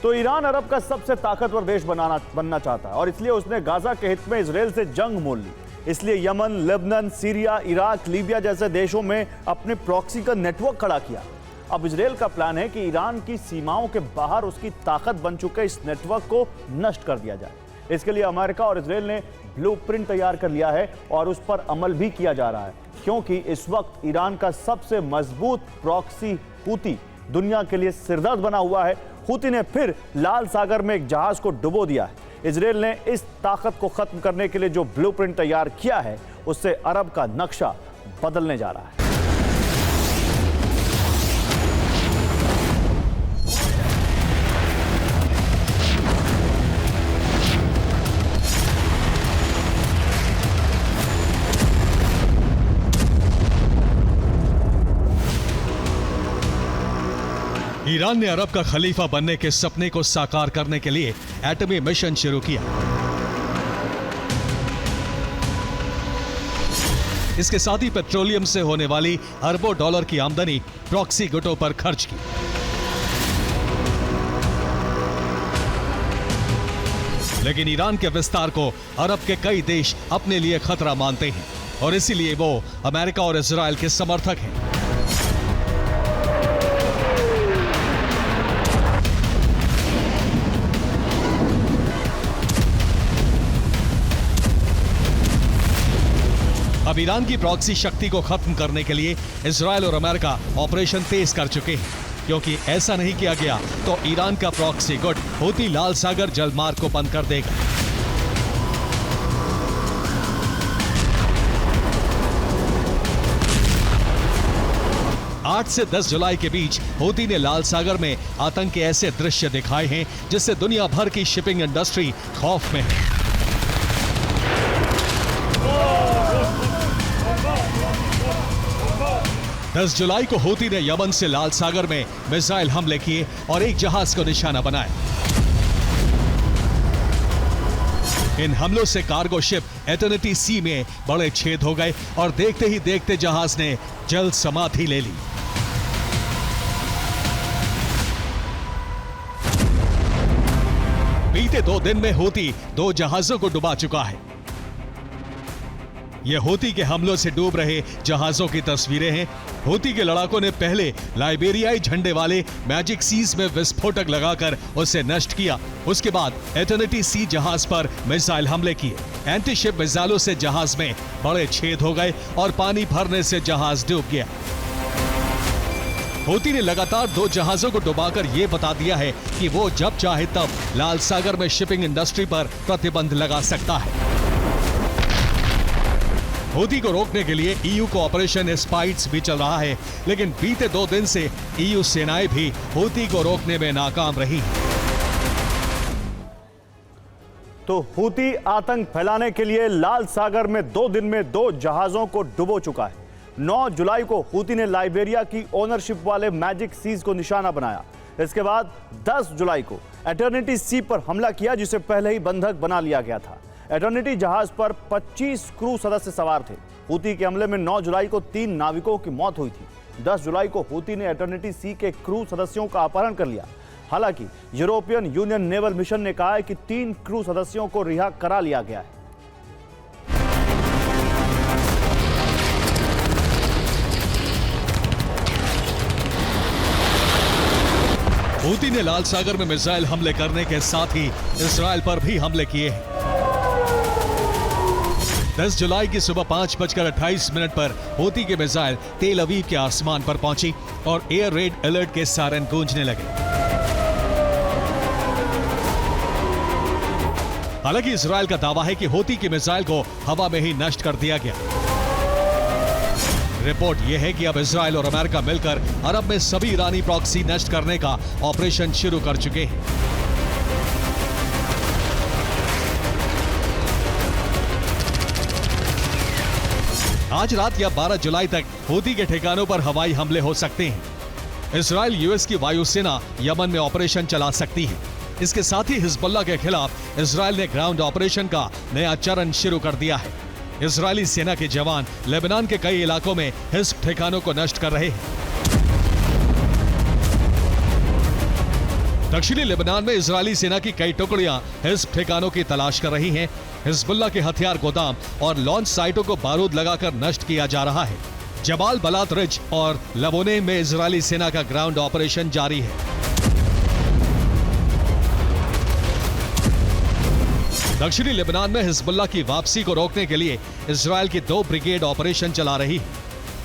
तो ईरान अरब का सबसे ताकतवर देश बनना चाहता है और इसलिए उसने गाजा के हित में इजराइल से जंग मोल ली। इसलिए Yemen, Lebanon, Syria, Iraq, Libya जैसे देशों में अपने प्रॉक्सी का नेटवर्क खड़ा किया। अब इजराइल का प्लान है कि ईरान की सीमाओं के बाहर उसकी ताकत बन चुके इस नेटवर्क को नष्ट कर दिया जाए। इसके लिए अमेरिका और इजराइल ने ब्लूप्रिंट तैयार कर लिया है और उस पर अमल भी किया जा रहा है, क्योंकि इस वक्त ईरान का सबसे मजबूत प्रॉक्सी हूती दुनिया के लिए सिरदर्द बना हुआ है। हूती ने फिर लाल सागर में एक जहाज को डुबो दिया है। इजराइल ने इस ताकत को खत्म करने के लिए जो ब्लूप्रिंट तैयार किया है, उससे अरब का नक्शा बदलने जा रहा है। ईरान ने अरब का खलीफा बनने के सपने को साकार करने के लिए एटमी मिशन शुरू किया। इसके साथ ही पेट्रोलियम से होने वाली अरबों डॉलर की आमदनी प्रॉक्सी गुटों पर खर्च की। लेकिन ईरान के विस्तार को अरब के कई देश अपने लिए खतरा मानते हैं और इसीलिए वो अमेरिका और इजराइल के समर्थक हैं। अब ईरान की प्रॉक्सी शक्ति को खत्म करने के लिए इजराइल और अमेरिका ऑपरेशन तेज कर चुके हैं, क्योंकि ऐसा नहीं किया गया तो ईरान का प्रॉक्सी गुट हूती लाल सागर जलमार्ग को बंद कर देगा। आठ से 10 जुलाई के बीच हूती ने लाल सागर में आतंक के ऐसे दृश्य दिखाए हैं जिससे दुनिया भर की शिपिंग इंडस्ट्री खौफ में है। दस जुलाई को हूती ने यमन से लाल सागर में मिसाइल हमले किए और एक जहाज को निशाना बनाया। इन हमलों से कार्गो शिप एटर्निटी सी में बड़े छेद हो गए और देखते ही देखते जहाज ने जल समाधि ले ली। बीते 2 दिन में हूती 2 जहाजों को डुबा चुका है। यह हूती के हमलों से डूब रहे जहाजों की तस्वीरें हैं। हूती के लड़ाकों ने पहले लाइबेरियाई झंडे वाले मैजिक सीज में विस्फोटक लगाकर उसे नष्ट किया। उसके बाद एटर्निटी सी जहाज पर मिसाइल हमले किए। एंटी शिप मिसाइलों से जहाज में बड़े छेद हो गए और पानी भरने से जहाज डूब गया। हूती ने लगातार 2 जहाजों को डुबाकर यह बता दिया है कि वो जब चाहे तब लाल सागर में शिपिंग इंडस्ट्री पर प्रतिबंध लगा सकता है। हूती को रोकने के लिए ईयू को ऑपरेशन स्पाइट्स भी चल रहा है, लेकिन बीते 2 दिन से ईयू सेनाएं भी हूती को रोकने में नाकाम रही। तो हूती आतंक फैलाने के लिए लाल सागर में 2 दिन में 2 जहाजों को डुबो चुका है। 9 जुलाई को हूती ने लाइबेरिया की ओनरशिप वाले मैजिक सीज को निशाना बनाया। इसके बाद 10 जुलाई को एटर्निटी सी पर हमला किया, जिसे पहले ही बंधक बना लिया गया था। एटर्निटी जहाज पर 25 क्रू सदस्य सवार थे। हूती के हमले में 9 जुलाई को 3 नाविकों की मौत हुई थी। 10 जुलाई को हूती ने एटर्निटी सी के क्रू सदस्यों का अपहरण कर लिया। हालांकि यूरोपियन यूनियन नेवल मिशन ने कहा है कि 3 क्रू सदस्यों को रिहा करा लिया गया है। हूती ने लाल सागर में मिसाइल हमले करने के साथ ही इजराइल पर भी हमले किए हैं। 10 जुलाई की सुबह 5:28 पर हूती के मिसाइल तेल अवीव के आसमान पर पहुंची और एयर रेड अलर्ट के सायरन गूंजने लगे। हालांकि इजराइल का दावा है कि हूती के मिसाइल को हवा में ही नष्ट कर दिया गया। रिपोर्ट यह है कि अब इजराइल और अमेरिका मिलकर अरब में सभी ईरानी प्रॉक्सी नष्ट करने का ऑपरेशन शुरू कर चुके हैं। आज रात या 12 जुलाई तक हूती के ठिकानों पर हवाई हमले हो सकते हैं। इजराइल यूएस की वायुसेना यमन में ऑपरेशन चला सकती है। इसके साथ ही हिजबुल्लाह के खिलाफ इजराइल ने ग्राउंड ऑपरेशन का नया चरण शुरू कर दिया है। इजरायली सेना के जवान लेबनान के कई इलाकों में हिज्ब ठिकानों को नष्ट कर रहे हैं। दक्षिणी लेबनान में इजरायली सेना की कई टुकड़ियां हिज़्ब ठिकानों की तलाश कर रही हैं। हिजबुल्लाह के हथियार गोदाम और लॉन्च साइटों को बारूद लगाकर नष्ट किया जा रहा है। जबाल बलात रिज और लबोने में इजरायली सेना का ग्राउंड ऑपरेशन जारी है। दक्षिणी लेबनान में हिजबुल्लाह की वापसी को रोकने के लिए इजरायल की 2 ब्रिगेड ऑपरेशन चला रही है।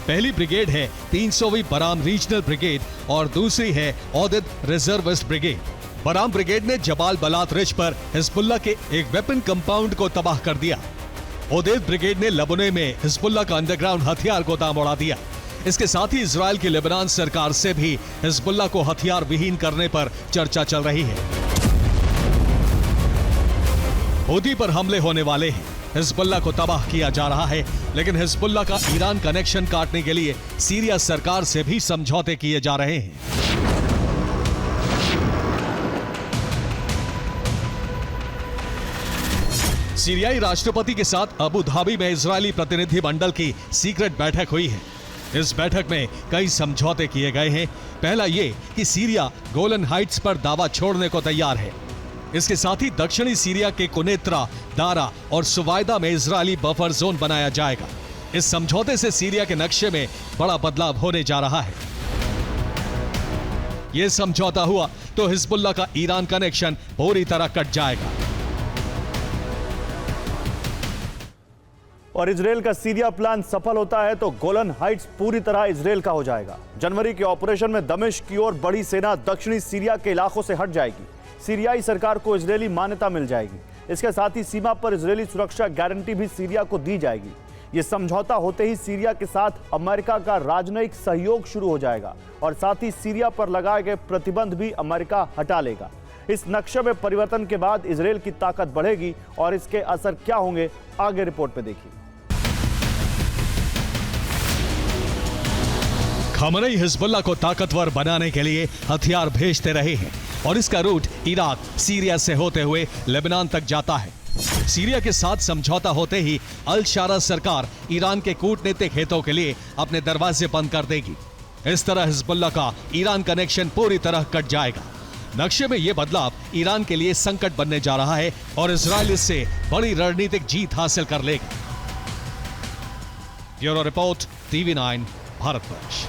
पहली ब्रिगेड है 300वीं बराम रीजनल ब्रिगेड और दूसरी है औदिद रिजर्विस्ट ब्रिगेड। बराम ब्रिगेड ने जबाल बलात रिज पर हिजबुल्लाह के एक वेपन कंपाउंड को तबाह कर दिया। औदिद ब्रिगेड ने लबोने में हिजबुल्लाह का अंडरग्राउंड हथियार गोदाम उड़ा दिया। इसके साथ ही इजरायल की लेबनान सरकार से भी हिजबुल्लाह को हथियार विहीन करने पर चर्चा चल रही है। हूती पर हमले होने वाले हैं, हिजबुल्लाह को तबाह किया जा रहा है, लेकिन हिजबुल्लाह का ईरान कनेक्शन काटने के लिए सीरिया सरकार से भी समझौते किए जा रहे हैं। सीरियाई राष्ट्रपति के साथ अबू धाबी में इजरायली प्रतिनिधि मंडल की सीक्रेट बैठक हुई है। इस बैठक में कई समझौते किए गए हैं। पहला ये कि सीरिया गोलन हाइट्स पर दावा छोड़ने को तैयार है। इसके साथ ही दक्षिणी सीरिया के कुनेत्रा, दारा और सुवाइदा में इजरायली बफर जोन बनाया जाएगा। इस समझौते से सीरिया के नक्शे में बड़ा बदलाव होने जा रहा है। यह समझौता हुआ तो हिजबुल्लाह का ईरान कनेक्शन पूरी तरह कट जाएगा। और इजरायल का सीरिया प्लान सफल होता है तो गोलन हाइट्स पूरी तरह इजरायल का हो जाएगा। जनवरी के ऑपरेशन में दमिश्क की ओर बड़ी सेना दक्षिणी सीरिया के इलाकों से हट जाएगी। सीरियाई सरकार को इजरायली मान्यता मिल जाएगी। इसके साथ ही सीमा पर इजरायली सुरक्षा गारंटी भी सीरिया को दी जाएगी। यह समझौता होते ही सीरिया के साथ अमेरिका का राजनयिक सहयोग शुरू हो जाएगा और साथ ही सीरिया पर लगाए गए प्रतिबंध भी अमेरिका हटा लेगा। इस नक्शे में परिवर्तन के बाद इजरायल की ताकत बढ़ेगी और इसके असर क्या होंगे आगे रिपोर्ट में देखिए। खमनई हिजबुल्लाह को ताकतवर बनाने के लिए हथियार भेजते रहे हैं और इसका रूट इराक, सीरिया से होते हुए लेबनान तक जाता है। सीरिया के साथ समझौता होते ही अल शारा सरकार ईरान के कूटनीतिक हितों के लिए अपने दरवाजे बंद कर देगी। इस तरह हिजबुल्लाह का ईरान कनेक्शन पूरी तरह कट जाएगा। नक्शे में यह बदलाव ईरान के लिए संकट बनने जा रहा है और इजरायल इससे बड़ी रणनीतिक जीत हासिल कर लेगा। Bureau report, TV9 Bharatvarsh.